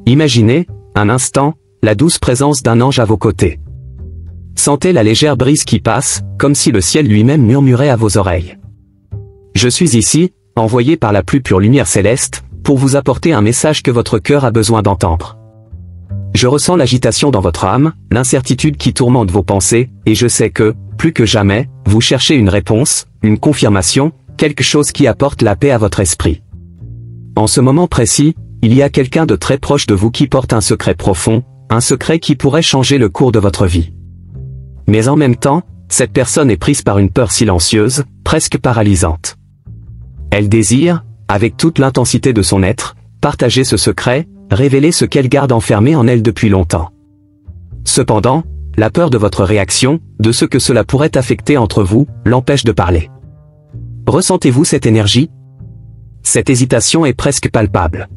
Imaginez, un instant, la douce présence d'un ange à vos côtés. Sentez la légère brise qui passe, comme si le ciel lui-même murmurait à vos oreilles. Je suis ici, envoyé par la plus pure lumière céleste, pour vous apporter un message que votre cœur a besoin d'entendre. Je ressens l'agitation dans votre âme, l'incertitude qui tourmente vos pensées, et je sais que, plus que jamais, vous cherchez une réponse, une confirmation, quelque chose qui apporte la paix à votre esprit. En ce moment précis, il y a quelqu'un de très proche de vous qui porte un secret profond, un secret qui pourrait changer le cours de votre vie. Mais en même temps, cette personne est prise par une peur silencieuse, presque paralysante. Elle désire, avec toute l'intensité de son être, partager ce secret, révéler ce qu'elle garde enfermé en elle depuis longtemps. Cependant, la peur de votre réaction, de ce que cela pourrait affecter entre vous, l'empêche de parler. Ressentez-vous cette énergie? Cette hésitation est presque palpable.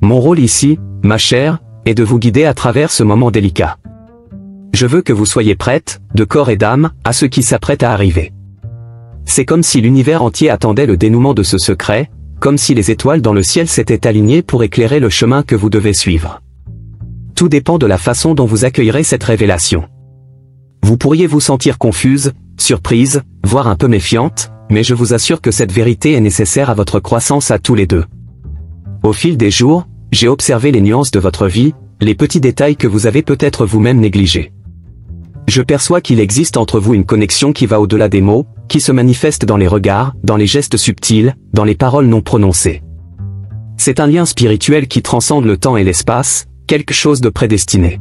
Mon rôle ici, ma chère, est de vous guider à travers ce moment délicat. Je veux que vous soyez prête, de corps et d'âme, à ce qui s'apprête à arriver. C'est comme si l'univers entier attendait le dénouement de ce secret, comme si les étoiles dans le ciel s'étaient alignées pour éclairer le chemin que vous devez suivre. Tout dépend de la façon dont vous accueillerez cette révélation. Vous pourriez vous sentir confuse, surprise, voire un peu méfiante, mais je vous assure que cette vérité est nécessaire à votre croissance à tous les deux. Au fil des jours, j'ai observé les nuances de votre vie, les petits détails que vous avez peut-être vous-même négligés. Je perçois qu'il existe entre vous une connexion qui va au-delà des mots, qui se manifeste dans les regards, dans les gestes subtils, dans les paroles non prononcées. C'est un lien spirituel qui transcende le temps et l'espace, quelque chose de prédestiné.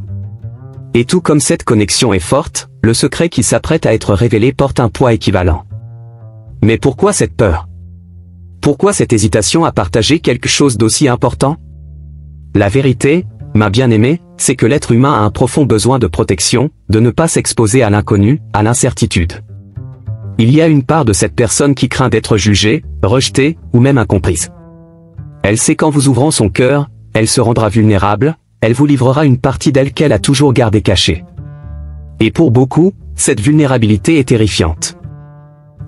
Et tout comme cette connexion est forte, le secret qui s'apprête à être révélé porte un poids équivalent. Mais pourquoi cette peur? Pourquoi cette hésitation à partager quelque chose d'aussi important? La vérité, ma bien-aimée, c'est que l'être humain a un profond besoin de protection, de ne pas s'exposer à l'inconnu, à l'incertitude. Il y a une part de cette personne qui craint d'être jugée, rejetée, ou même incomprise. Elle sait qu'en vous ouvrant son cœur, elle se rendra vulnérable, elle vous livrera une partie d'elle qu'elle a toujours gardée cachée. Et pour beaucoup, cette vulnérabilité est terrifiante.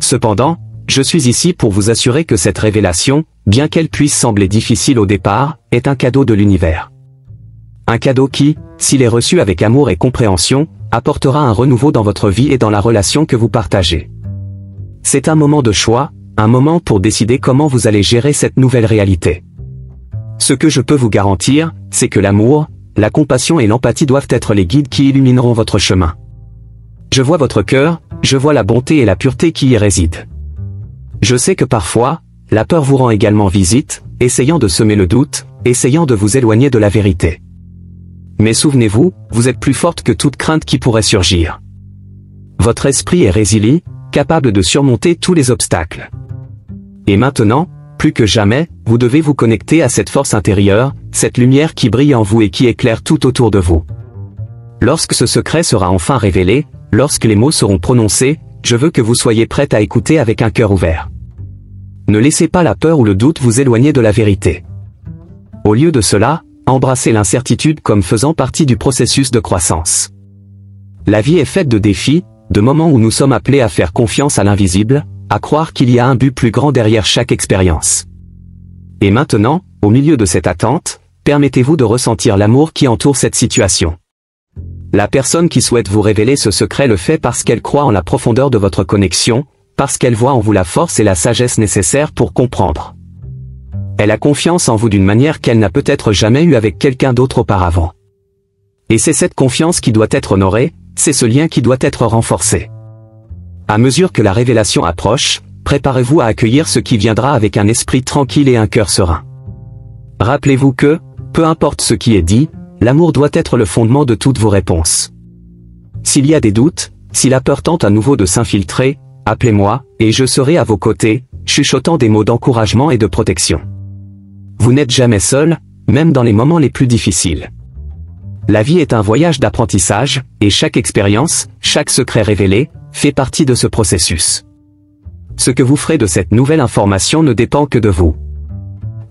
Cependant, je suis ici pour vous assurer que cette révélation, bien qu'elle puisse sembler difficile au départ, est un cadeau de l'univers. Un cadeau qui, s'il est reçu avec amour et compréhension, apportera un renouveau dans votre vie et dans la relation que vous partagez. C'est un moment de choix, un moment pour décider comment vous allez gérer cette nouvelle réalité. Ce que je peux vous garantir, c'est que l'amour, la compassion et l'empathie doivent être les guides qui illumineront votre chemin. Je vois votre cœur, je vois la bonté et la pureté qui y résident. Je sais que parfois, la peur vous rend également visite, essayant de semer le doute, essayant de vous éloigner de la vérité. Mais souvenez-vous, vous êtes plus forte que toute crainte qui pourrait surgir. Votre esprit est résilient, capable de surmonter tous les obstacles. Et maintenant, plus que jamais, vous devez vous connecter à cette force intérieure, cette lumière qui brille en vous et qui éclaire tout autour de vous. Lorsque ce secret sera enfin révélé, lorsque les mots seront prononcés, je veux que vous soyez prête à écouter avec un cœur ouvert. Ne laissez pas la peur ou le doute vous éloigner de la vérité. Au lieu de cela, embrassez l'incertitude comme faisant partie du processus de croissance. La vie est faite de défis, de moments où nous sommes appelés à faire confiance à l'invisible, à croire qu'il y a un but plus grand derrière chaque expérience. Et maintenant, au milieu de cette attente, permettez-vous de ressentir l'amour qui entoure cette situation. La personne qui souhaite vous révéler ce secret le fait parce qu'elle croit en la profondeur de votre connexion, parce qu'elle voit en vous la force et la sagesse nécessaires pour comprendre. Elle a confiance en vous d'une manière qu'elle n'a peut-être jamais eue avec quelqu'un d'autre auparavant. Et c'est cette confiance qui doit être honorée, c'est ce lien qui doit être renforcé. À mesure que la révélation approche, préparez-vous à accueillir ce qui viendra avec un esprit tranquille et un cœur serein. Rappelez-vous que, peu importe ce qui est dit, l'amour doit être le fondement de toutes vos réponses. S'il y a des doutes, si la peur tente à nouveau de s'infiltrer, appelez-moi, et je serai à vos côtés, chuchotant des mots d'encouragement et de protection. Vous n'êtes jamais seul, même dans les moments les plus difficiles. La vie est un voyage d'apprentissage, et chaque expérience, chaque secret révélé, fait partie de ce processus. Ce que vous ferez de cette nouvelle information ne dépend que de vous.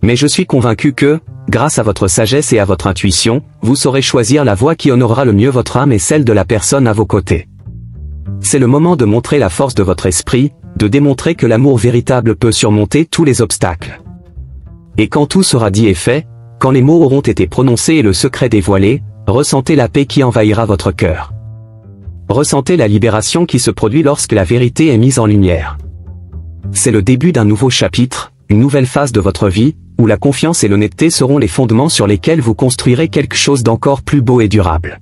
Mais je suis convaincu que, grâce à votre sagesse et à votre intuition, vous saurez choisir la voie qui honorera le mieux votre âme et celle de la personne à vos côtés. C'est le moment de montrer la force de votre esprit, de démontrer que l'amour véritable peut surmonter tous les obstacles. Et quand tout sera dit et fait, quand les mots auront été prononcés et le secret dévoilé, ressentez la paix qui envahira votre cœur. Ressentez la libération qui se produit lorsque la vérité est mise en lumière. C'est le début d'un nouveau chapitre, une nouvelle phase de votre vie, où la confiance et l'honnêteté seront les fondements sur lesquels vous construirez quelque chose d'encore plus beau et durable.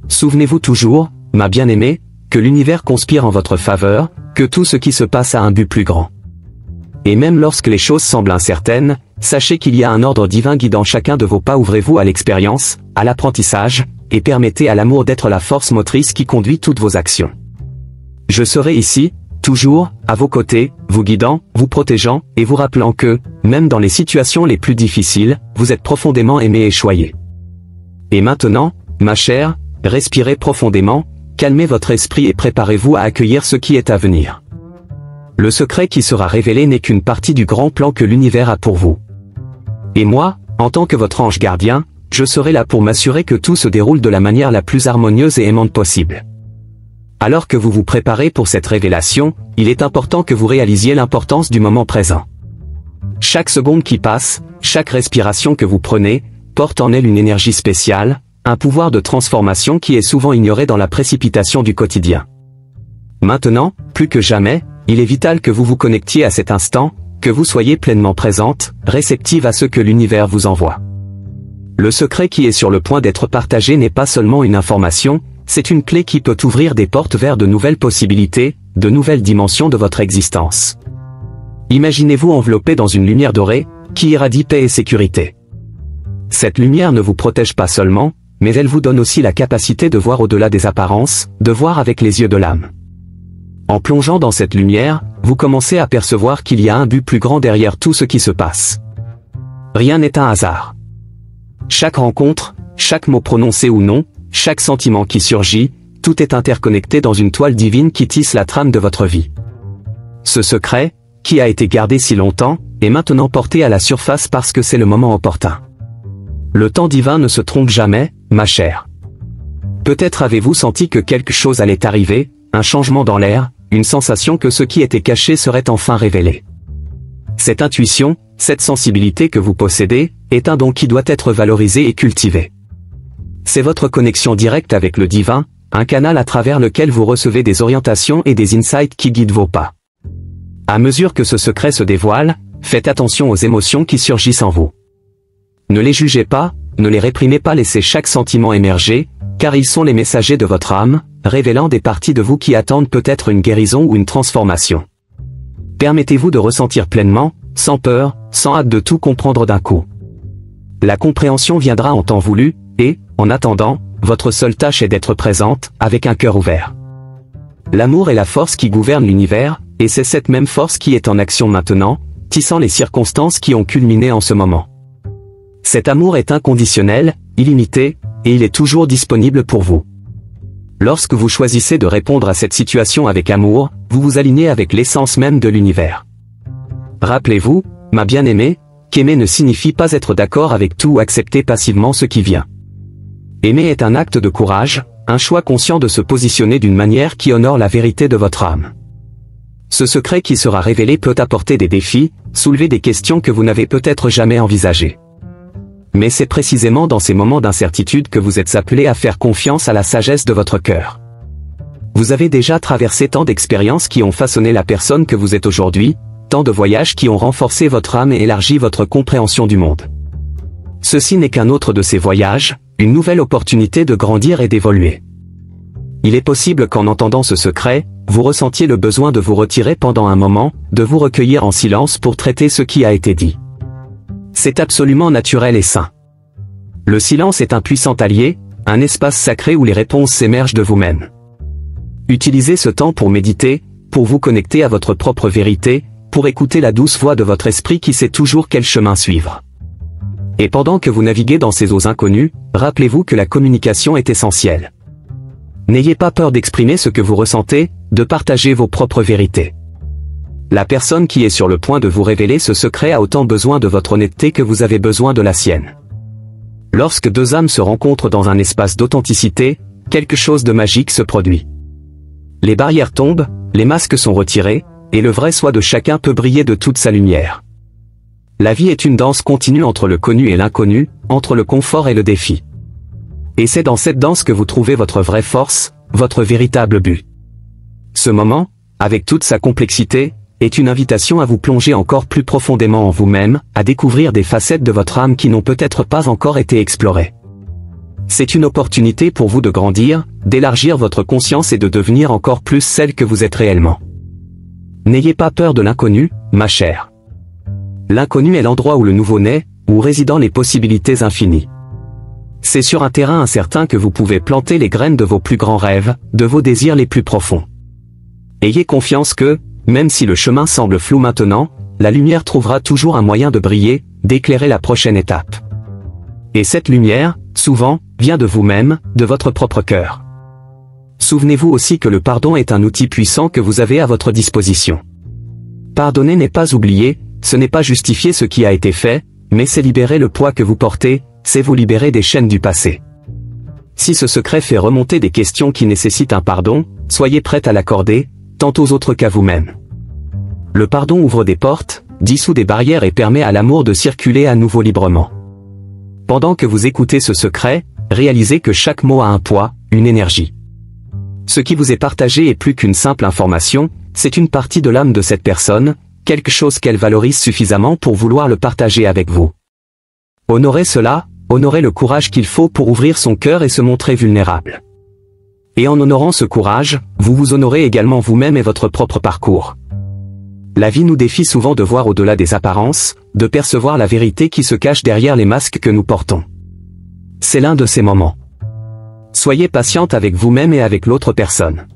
Souvenez-vous toujours, ma bien-aimée, que l'univers conspire en votre faveur, que tout ce qui se passe a un but plus grand. Et même lorsque les choses semblent incertaines, sachez qu'il y a un ordre divin guidant chacun de vos pas. Ouvrez-vous à l'expérience, à l'apprentissage, et permettez à l'amour d'être la force motrice qui conduit toutes vos actions. Je serai ici, toujours, à vos côtés, vous guidant, vous protégeant, et vous rappelant que, même dans les situations les plus difficiles, vous êtes profondément aimé et choyé. Et maintenant, ma chère, respirez profondément, calmez votre esprit et préparez-vous à accueillir ce qui est à venir. Le secret qui sera révélé n'est qu'une partie du grand plan que l'univers a pour vous. Et moi, en tant que votre ange gardien, je serai là pour m'assurer que tout se déroule de la manière la plus harmonieuse et aimante possible. Alors que vous vous préparez pour cette révélation, il est important que vous réalisiez l'importance du moment présent. Chaque seconde qui passe, chaque respiration que vous prenez, porte en elle une énergie spéciale, un pouvoir de transformation qui est souvent ignoré dans la précipitation du quotidien. Maintenant, plus que jamais, il est vital que vous vous connectiez à cet instant, que vous soyez pleinement présente, réceptive à ce que l'univers vous envoie. Le secret qui est sur le point d'être partagé n'est pas seulement une information, c'est une clé qui peut ouvrir des portes vers de nouvelles possibilités, de nouvelles dimensions de votre existence. Imaginez-vous enveloppé dans une lumière dorée, qui irradie paix et sécurité. Cette lumière ne vous protège pas seulement, mais elle vous donne aussi la capacité de voir au-delà des apparences, de voir avec les yeux de l'âme. En plongeant dans cette lumière, vous commencez à percevoir qu'il y a un but plus grand derrière tout ce qui se passe. Rien n'est un hasard. Chaque rencontre, chaque mot prononcé ou non, chaque sentiment qui surgit, tout est interconnecté dans une toile divine qui tisse la trame de votre vie. Ce secret, qui a été gardé si longtemps, est maintenant porté à la surface parce que c'est le moment opportun. Le temps divin ne se trompe jamais, ma chère. Peut-être avez-vous senti que quelque chose allait arriver, un changement dans l'air, une sensation que ce qui était caché serait enfin révélé. Cette intuition, cette sensibilité que vous possédez, est un don qui doit être valorisé et cultivé. C'est votre connexion directe avec le divin, un canal à travers lequel vous recevez des orientations et des insights qui guident vos pas. À mesure que ce secret se dévoile, faites attention aux émotions qui surgissent en vous. Ne les jugez pas, ne les réprimez pas, laissez chaque sentiment émerger, car ils sont les messagers de votre âme, révélant des parties de vous qui attendent peut-être une guérison ou une transformation. Permettez-vous de ressentir pleinement, sans peur, sans hâte de tout comprendre d'un coup. La compréhension viendra en temps voulu, et, en attendant, votre seule tâche est d'être présente, avec un cœur ouvert. L'amour est la force qui gouverne l'univers, et c'est cette même force qui est en action maintenant, tissant les circonstances qui ont culminé en ce moment. Cet amour est inconditionnel, illimité, et il est toujours disponible pour vous. Lorsque vous choisissez de répondre à cette situation avec amour, vous vous alignez avec l'essence même de l'univers. Rappelez-vous, ma bien-aimée, qu'aimer ne signifie pas être d'accord avec tout ou accepter passivement ce qui vient. Aimer est un acte de courage, un choix conscient de se positionner d'une manière qui honore la vérité de votre âme. Ce secret qui sera révélé peut apporter des défis, soulever des questions que vous n'avez peut-être jamais envisagées. Mais c'est précisément dans ces moments d'incertitude que vous êtes appelé à faire confiance à la sagesse de votre cœur. Vous avez déjà traversé tant d'expériences qui ont façonné la personne que vous êtes aujourd'hui, tant de voyages qui ont renforcé votre âme et élargi votre compréhension du monde. Ceci n'est qu'un autre de ces voyages, une nouvelle opportunité de grandir et d'évoluer. Il est possible qu'en entendant ce secret, vous ressentiez le besoin de vous retirer pendant un moment, de vous recueillir en silence pour traiter ce qui a été dit. C'est absolument naturel et sain. Le silence est un puissant allié, un espace sacré où les réponses s'émergent de vous-même. Utilisez ce temps pour méditer, pour vous connecter à votre propre vérité, pour écouter la douce voix de votre esprit qui sait toujours quel chemin suivre. Et pendant que vous naviguez dans ces eaux inconnues, rappelez-vous que la communication est essentielle. N'ayez pas peur d'exprimer ce que vous ressentez, de partager vos propres vérités. La personne qui est sur le point de vous révéler ce secret a autant besoin de votre honnêteté que vous avez besoin de la sienne. Lorsque deux âmes se rencontrent dans un espace d'authenticité, quelque chose de magique se produit. Les barrières tombent, les masques sont retirés, et le vrai soi de chacun peut briller de toute sa lumière. La vie est une danse continue entre le connu et l'inconnu, entre le confort et le défi. Et c'est dans cette danse que vous trouvez votre vraie force, votre véritable but. Ce moment, avec toute sa complexité, est une invitation à vous plonger encore plus profondément en vous-même, à découvrir des facettes de votre âme qui n'ont peut-être pas encore été explorées. C'est une opportunité pour vous de grandir, d'élargir votre conscience et de devenir encore plus celle que vous êtes réellement. N'ayez pas peur de l'inconnu, ma chère. L'inconnu est l'endroit où le nouveau naît, où résident les possibilités infinies. C'est sur un terrain incertain que vous pouvez planter les graines de vos plus grands rêves, de vos désirs les plus profonds. Ayez confiance que, même si le chemin semble flou maintenant, la lumière trouvera toujours un moyen de briller, d'éclairer la prochaine étape. Et cette lumière, souvent, vient de vous-même, de votre propre cœur. Souvenez-vous aussi que le pardon est un outil puissant que vous avez à votre disposition. Pardonner n'est pas oublier, ce n'est pas justifier ce qui a été fait, mais c'est libérer le poids que vous portez, c'est vous libérer des chaînes du passé. Si ce secret fait remonter des questions qui nécessitent un pardon, soyez prête à l'accorder, tant aux autres qu'à vous-même. Le pardon ouvre des portes, dissout des barrières et permet à l'amour de circuler à nouveau librement. Pendant que vous écoutez ce secret, réalisez que chaque mot a un poids, une énergie. Ce qui vous est partagé est plus qu'une simple information, c'est une partie de l'âme de cette personne, quelque chose qu'elle valorise suffisamment pour vouloir le partager avec vous. Honorez cela, honorez le courage qu'il faut pour ouvrir son cœur et se montrer vulnérable. Et en honorant ce courage, vous vous honorez également vous-même et votre propre parcours. La vie nous défie souvent de voir au-delà des apparences, de percevoir la vérité qui se cache derrière les masques que nous portons. C'est l'un de ces moments. Soyez patiente avec vous-même et avec l'autre personne.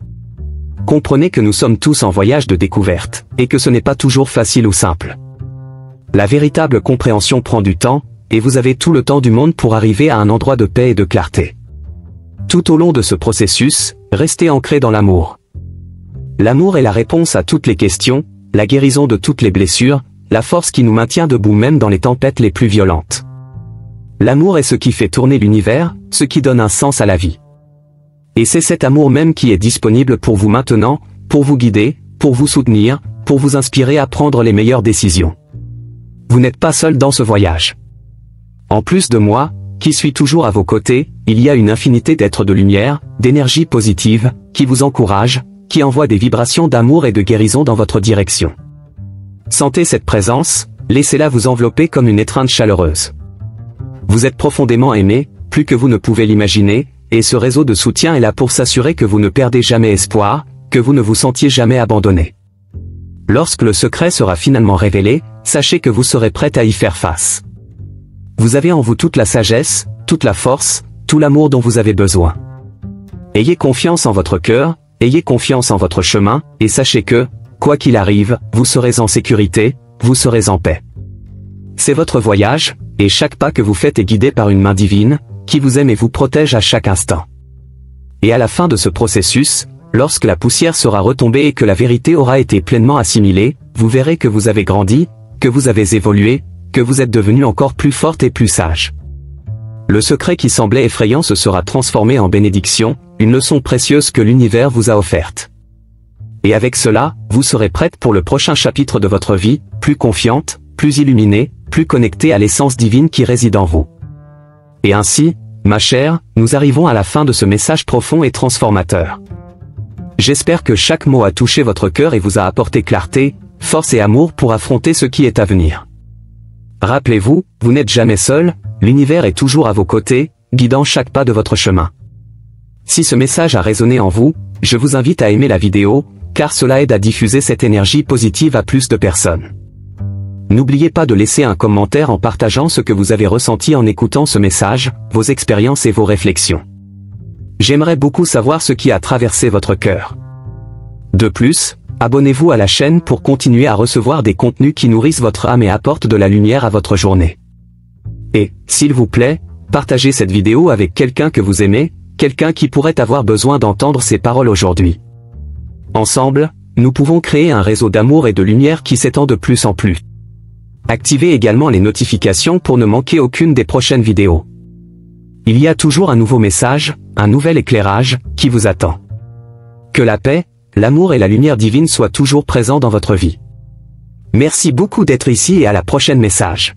Comprenez que nous sommes tous en voyage de découverte, et que ce n'est pas toujours facile ou simple. La véritable compréhension prend du temps, et vous avez tout le temps du monde pour arriver à un endroit de paix et de clarté. Tout au long de ce processus, restez ancré dans l'amour. L'amour est la réponse à toutes les questions, la guérison de toutes les blessures, la force qui nous maintient debout même dans les tempêtes les plus violentes. L'amour est ce qui fait tourner l'univers, ce qui donne un sens à la vie. Et c'est cet amour même qui est disponible pour vous maintenant, pour vous guider, pour vous soutenir, pour vous inspirer à prendre les meilleures décisions. Vous n'êtes pas seul dans ce voyage. En plus de moi, qui suis toujours à vos côtés, il y a une infinité d'êtres de lumière, d'énergie positive, qui vous encouragent, qui envoient des vibrations d'amour et de guérison dans votre direction. Sentez cette présence, laissez-la vous envelopper comme une étreinte chaleureuse. Vous êtes profondément aimé, plus que vous ne pouvez l'imaginer, et ce réseau de soutien est là pour s'assurer que vous ne perdez jamais espoir, que vous ne vous sentiez jamais abandonné. Lorsque le secret sera finalement révélé, sachez que vous serez prête à y faire face. Vous avez en vous toute la sagesse, toute la force, tout l'amour dont vous avez besoin. Ayez confiance en votre cœur, ayez confiance en votre chemin, et sachez que, quoi qu'il arrive, vous serez en sécurité, vous serez en paix. C'est votre voyage, et chaque pas que vous faites est guidé par une main divine, qui vous aime et vous protège à chaque instant. Et à la fin de ce processus, lorsque la poussière sera retombée et que la vérité aura été pleinement assimilée, vous verrez que vous avez grandi, que vous avez évolué, que vous êtes devenu encore plus forte et plus sage. Le secret qui semblait effrayant se sera transformé en bénédiction, une leçon précieuse que l'univers vous a offerte. Et avec cela, vous serez prête pour le prochain chapitre de votre vie, plus confiante, plus illuminée, plus connectée à l'essence divine qui réside en vous. Et ainsi, ma chère, nous arrivons à la fin de ce message profond et transformateur. J'espère que chaque mot a touché votre cœur et vous a apporté clarté, force et amour pour affronter ce qui est à venir. Rappelez-vous, vous n'êtes jamais seul, l'univers est toujours à vos côtés, guidant chaque pas de votre chemin. Si ce message a résonné en vous, je vous invite à aimer la vidéo, car cela aide à diffuser cette énergie positive à plus de personnes. N'oubliez pas de laisser un commentaire en partageant ce que vous avez ressenti en écoutant ce message, vos expériences et vos réflexions. J'aimerais beaucoup savoir ce qui a traversé votre cœur. De plus, abonnez-vous à la chaîne pour continuer à recevoir des contenus qui nourrissent votre âme et apportent de la lumière à votre journée. Et, s'il vous plaît, partagez cette vidéo avec quelqu'un que vous aimez, quelqu'un qui pourrait avoir besoin d'entendre ces paroles aujourd'hui. Ensemble, nous pouvons créer un réseau d'amour et de lumière qui s'étend de plus en plus. Activez également les notifications pour ne manquer aucune des prochaines vidéos. Il y a toujours un nouveau message, un nouvel éclairage, qui vous attend. Que la paix, l'amour et la lumière divine soient toujours présents dans votre vie. Merci beaucoup d'être ici et à la prochaine message.